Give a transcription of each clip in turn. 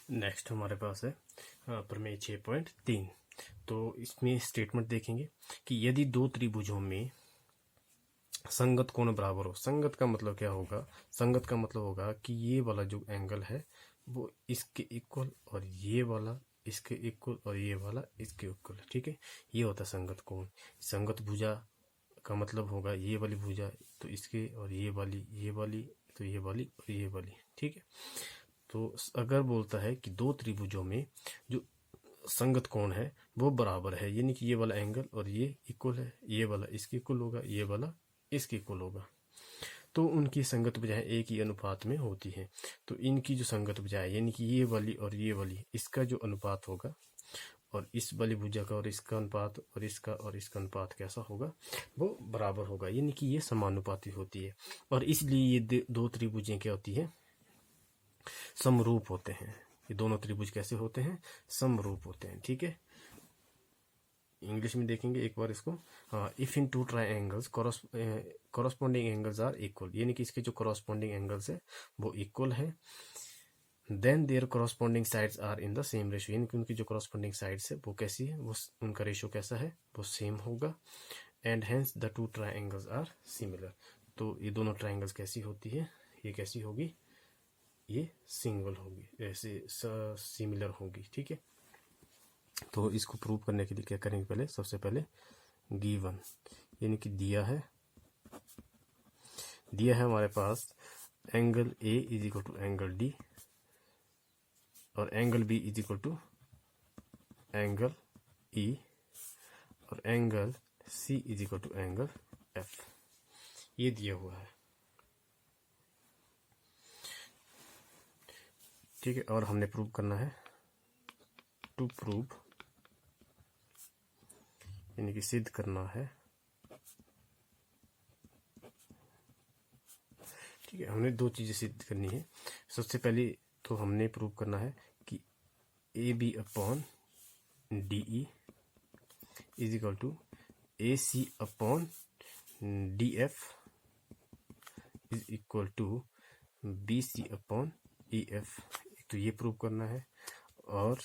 Next हमारे पास है प्रमेय 6.3। तो इसमें स्टेटमेंट देखेंगे कि यदि दो त्रिभुजों में संगत कोण बराबर हो। संगत का मतलब क्या होगा? संगत का मतलब होगा कि ये वाला जो एंगल है वो इसके इक्वल, और ये वाला इसके इक्वल, और ये वाला इसके इक्वल। ठीक है, ये होता है संगत कोण। संगत भुजा का मतलब होगा ये वाली भुजा तो इसके, और ये वाली तो ये वाली और ये वाली। ठीक है, तो अगर बोलता है कि दो त्रिभुजों में जो संगत कोण है वो बराबर है, यानी कि ये वाला एंगल और ये इक्वल है, ये वाला इसके इक्वल होगा, ये वाला इसके इक्वल होगा, तो उनकी संगत भुजाएं एक ही अनुपात में होती है। तो इनकी जो संगत भुजाएं यानी कि ये वाली और ये वाली, इसका जो अनुपात होगा, और इस वाली भुजा का और इसका अनुपात, और इसका अनुपात कैसा होगा? वो बराबर होगा, यानी कि ये समानुपाती होती है। और इसलिए ये दो त्रिभुजें क्या होती है? समरूप होते हैं। ये दोनों त्रिभुज कैसे होते हैं? समरूप होते हैं। ठीक है, इंग्लिश में देखेंगे एक बार इसको। If in two triangles corresponding angles are equal, यानी कि इसके जो कॉरस्पॉन्डिंग एंगल्स है वो इक्वल है। Then their corresponding sides are in the same ratio, यानी कि उनकी जो कॉरस्पॉन्डिंग साइड्स है वो कैसी है? वो उनका रेशियो कैसा है? वो सेम होगा। And hence the two triangles are similar. तो ये दोनों ट्राइंगल्स कैसी होती है? ये कैसी होगी? ये सिंगल होगी, ऐसे सिमिलर होगी। ठीक है, तो इसको प्रूव करने के लिए क्या करेंगे? पहले सबसे पहले गिवन, यानी कि दिया है हमारे पास angle A is equal to angle D, और angle B is equal to angle E, और angle C is equal to angle F. ये दिया हुआ है। ठीक है, और हमने प्रूव करना है, टू प्रूव यानी कि सिद्ध करना है। ठीक है, हमने दो चीजें सिद्ध करनी है। सबसे पहले तो हमने प्रूव करना है कि A B upon D E is equal to A C upon D F is equal to B C upon E F. तो ये प्रूव करना है, और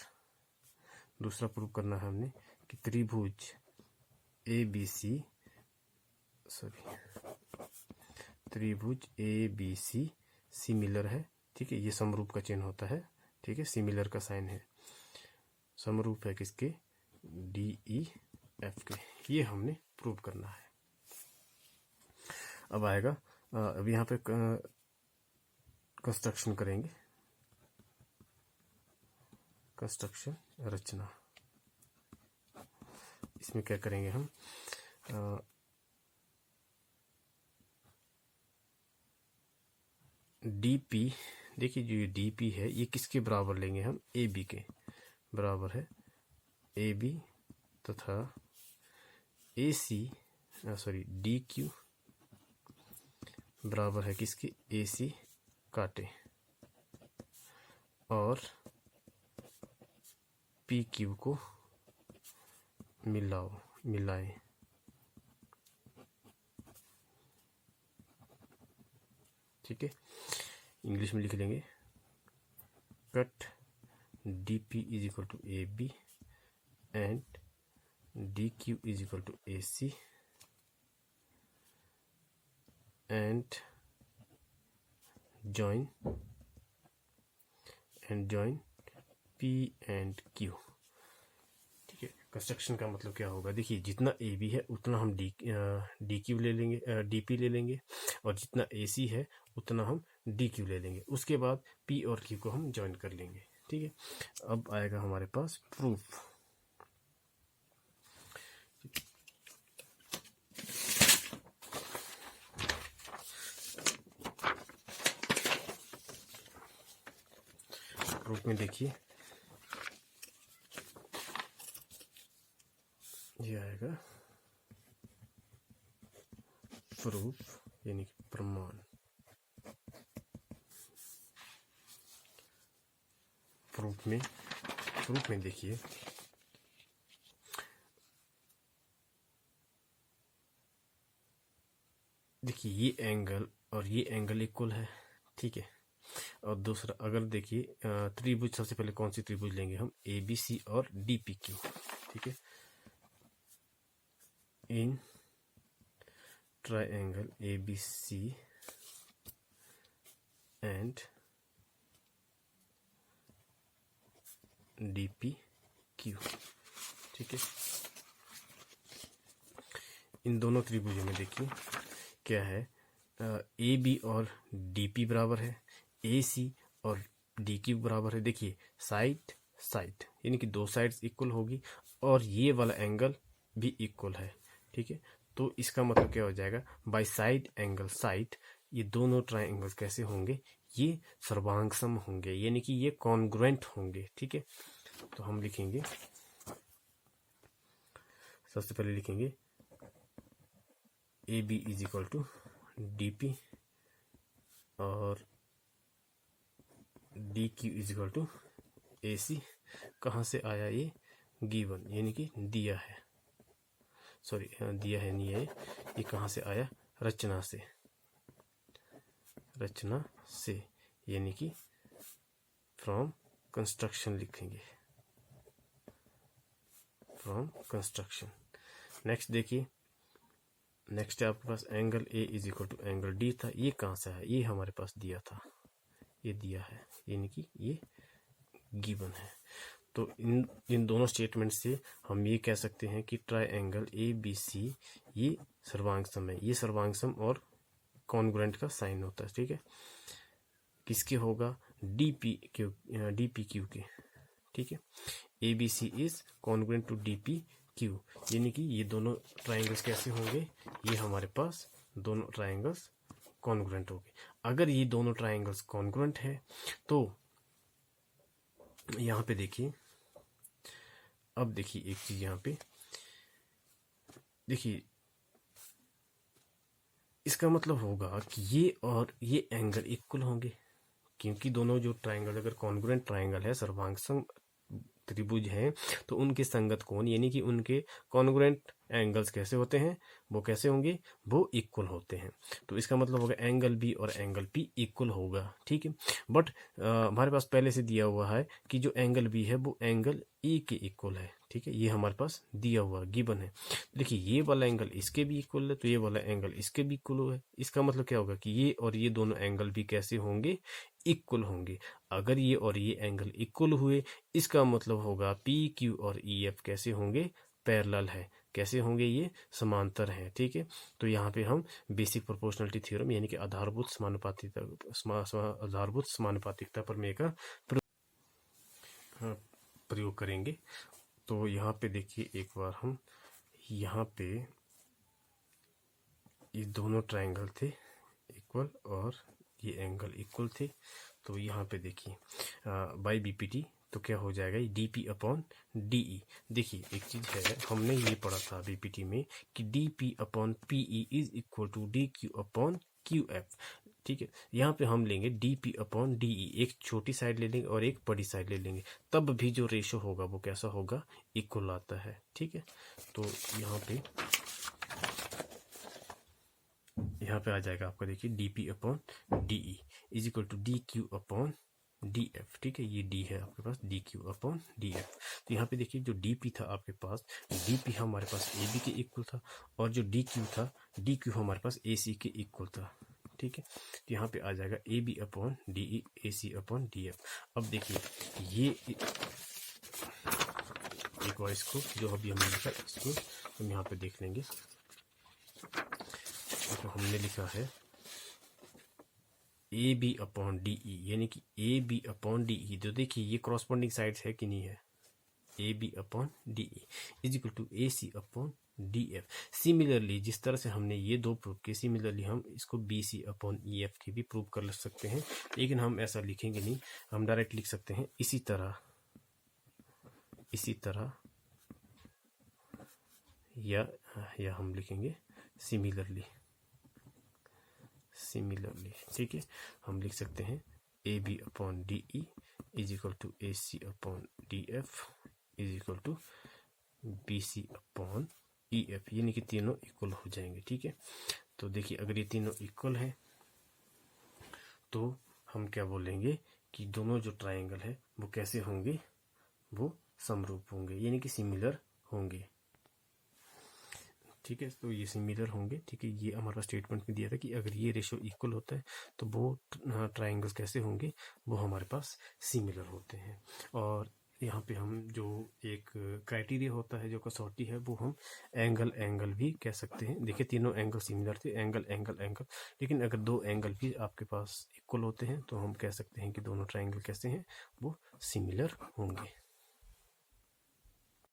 दूसरा प्रूव करना है हमने कि त्रिभुज ए बी सी सिमिलर है। ठीक है, ये समरूप का चिन्ह होता है। ठीक है, सिमिलर का साइन है, समरूप है किसके? डी ई एफ के। ये हमने प्रूव करना है। अब आएगा, अब यहाँ पे कंस्ट्रक्शन करेंगे, कंस्ट्रक्शन रचना। इसमें क्या करेंगे हम? डीपी, देखिए जो ये डीपी है ये किसके बराबर लेंगे हम? ए बी के बराबर है। ए बी तथा ए सी डी क्यू बराबर है किसके? ए सी काटे, और पी क्यू को मिलाएं। ठीक है, इंग्लिश में लिख लेंगे, cut D P is equal to A B and D Q is equal to A C and join P and Q। ठीक है, कंस्ट्रक्शन का मतलब क्या होगा? देखिए, जितना ए बी है उतना हम डी क्यू ले लेंगे, डी पी ले लेंगे, और जितना ए सी है उतना हम डी क्यू ले लेंगे। उसके बाद पी और क्यू को हम ज्वाइन कर लेंगे। ठीक है, अब आएगा हमारे पास प्रूफ। प्रूफ में देखिए ये आएगा प्रूफ, यानी कि प्रमाण। प्रूफ में देखिए, ये एंगल और ये एंगल इक्वल है। ठीक है, और दूसरा अगर देखिए त्रिभुज, सबसे पहले कौन सी त्रिभुज लेंगे हम, ए बी सी और डी पी क्यू, ठीक है। In triangle A B C and D P Q, ठीक है। इन दोनों त्रिभुजों में देखिए क्या है, ए बी और डी पी बराबर है, ए सी और डी क्यू बराबर है। देखिए साइड साइड यानी कि दो साइड्स इक्वल होगी और ये वाला एंगल भी इक्वल है, ठीक है। तो इसका मतलब क्या हो जाएगा, बाय साइड एंगल साइड, ये दोनों ट्राइंगल्स कैसे होंगे, ये सर्वांगसम होंगे, यानी कि ये कॉन्ग्रुएंट होंगे, ठीक है। तो हम लिखेंगे, सबसे पहले लिखेंगे A B is equal to D P और D Q is equal to A C. कहाँ से आया ये, गिवन यानी कि दिया है, सॉरी दिया है नहीं है, ये कहाँ से आया, रचना से, रचना से यानी कि फ्रॉम कंस्ट्रक्शन लिखेंगे, फ्रॉम कंस्ट्रक्शन। नेक्स्ट देखिए, नेक्स्ट है आपके पास angle A is equal to angle D था, ये कहाँ से है, ये हमारे पास दिया था, ये दिया है यानी कि ये गिवन है। तो इन दोनों स्टेटमेंट से हम ये कह सकते हैं कि ट्राइंगल ए बी सी ये सर्वांगसम है, ये सर्वांगसम और कॉन्ग्रुएंट का साइन होता है, ठीक है। किसके होगा, डी पी क्यू के, ठीक है। A B C is congruent to D P Q, यानी कि ये दोनों ट्राइंगल्स कैसे होंगे, ये हमारे पास दोनों ट्राइंगल्स कॉन्ग्रुएंट होंगे। अगर ये दोनों ट्राइंगल्स कॉन्ग्रुएंट है तो यहाँ पे देखिए, अब देखिए एक चीज यहाँ पे देखिए, इसका मतलब होगा कि ये और ये एंगल इक्वल होंगे, क्योंकि दोनों जो ट्राइंगल, अगर कॉन्ग्रुएंट ट्राइंगल है, सर्वांगसम त्रिभुज हैं, तो उनके संगत कोण यानी कि उनके कॉन्ग्रुएंट एंगल्स कैसे होते हैं, वो कैसे होंगे, वो इक्वल होते हैं। तो इसका मतलब होगा एंगल बी और एंगल पी इक्वल होगा, ठीक है। बट हमारे पास पहले से दिया हुआ है कि जो एंगल बी है वो एंगल ई के इक्वल है, ठीक है, ये हमारे पास दिया हुआ गिवन है। देखिए ये वाला एंगल इसके भी इक्वल है, तो ये वाला एंगल इसके भी इक्वल है। इसका मतलब क्या होगा कि ये और ये दोनों एंगल भी कैसे होंगे, इक्वल होंगे। अगर ये और ये एंगल इक्वल हुए, इसका मतलब होगा पी क्यू और ई एफ कैसे होंगे, पैरेलल है, कैसे होंगे, ये समांतर हैं, ठीक है। तो यहाँ पे हम बेसिक प्रोपोर्शनलिटी थ्योरम यानी कि आधारभूत समानुपातिकता प्रमेय का प्रयोग करेंगे। तो यहाँ पे देखिए एक बार हम यहाँ पे ये दोनों ट्राइंगल थे इक्वल और ये एंगल इक्वल थे, तो यहाँ पे देखिए बाई बीपीटी तो क्या हो जाएगा, ये डीपी अपॉन डीई। देखिए एक चीज है, हमने ये पढ़ा था बीपीटी में कि DP upon PE is equal to D Q upon Q F, ठीक है। यहाँ पे हम लेंगे डीपी अपॉन डीई, एक छोटी साइड ले लेंगे और एक बड़ी साइड ले लेंगे, तब भी जो रेशो होगा वो कैसा होगा, इक्वल आता है, ठीक है। तो यहाँ पे आ जाएगा आपका, देखिए DP upon DE is equal to D Q upon D F, ठीक है। ये डी है आपके पास, D Q upon D F. तो यहाँ पे देखिए जो डीपी था आपके पास, डीपी हमारे पास ए बी के इक्वल था, और जो डी क्यू था, डी क्यू हमारे पास ए सी के इक्वल था, ठीक है। तो यहाँ पे आ जाएगा A B upon D E, A C upon D F. अब देखिए ये एक बार इसको जो अभी हमने लिखा इसको हम यहाँ पे देख लेंगे। तो हमने लिखा है A B upon D E, यानी कि A B upon D E, तो देखिए ये कॉरस्पॉन्डिंग साइड्स है कि नहीं है, A B upon D E is equal to A C upon D F. Similarly जिस तरह से हमने ये दो प्रूव किए, सिमिलरली हम इसको B C upon E F की भी प्रूव कर सकते हैं, लेकिन हम ऐसा लिखेंगे नहीं, हम डायरेक्ट लिख सकते हैं इसी तरह या हम लिखेंगे सिमिलरली, ठीक है। हम लिख सकते हैं A B upon D E is equal to A C upon D F is equal to B C upon E F, यानी कि तीनों इक्वल हो जाएंगे, ठीक है। तो देखिए अगर ये तीनों इक्वल है तो हम क्या बोलेंगे कि दोनों जो ट्राइंगल है वो कैसे होंगे, वो समरूप होंगे, यानी कि सिमिलर होंगे। ठीक है, तो ये सिमिलर होंगे। ठीक है, ये हमारा स्टेटमेंट में दिया था कि अगर ये रेशो इक्वल होता है तो वो ट्राइंगल्स कैसे होंगे, वो हमारे पास सिमिलर होते हैं। और यहाँ पे हम जो एक क्राइटेरिया होता है जो कसौटी है, वो हम एंगल भी कह सकते हैं। देखिए तीनों एंगल सिमिलर थे, एंगल एंगल एंगल, लेकिन अगर दो एंगल भी आपके पास इक्वल होते हैं तो हम कह सकते हैं कि दोनों ट्राइंगल कैसे हैं, वो सिमिलर होंगे।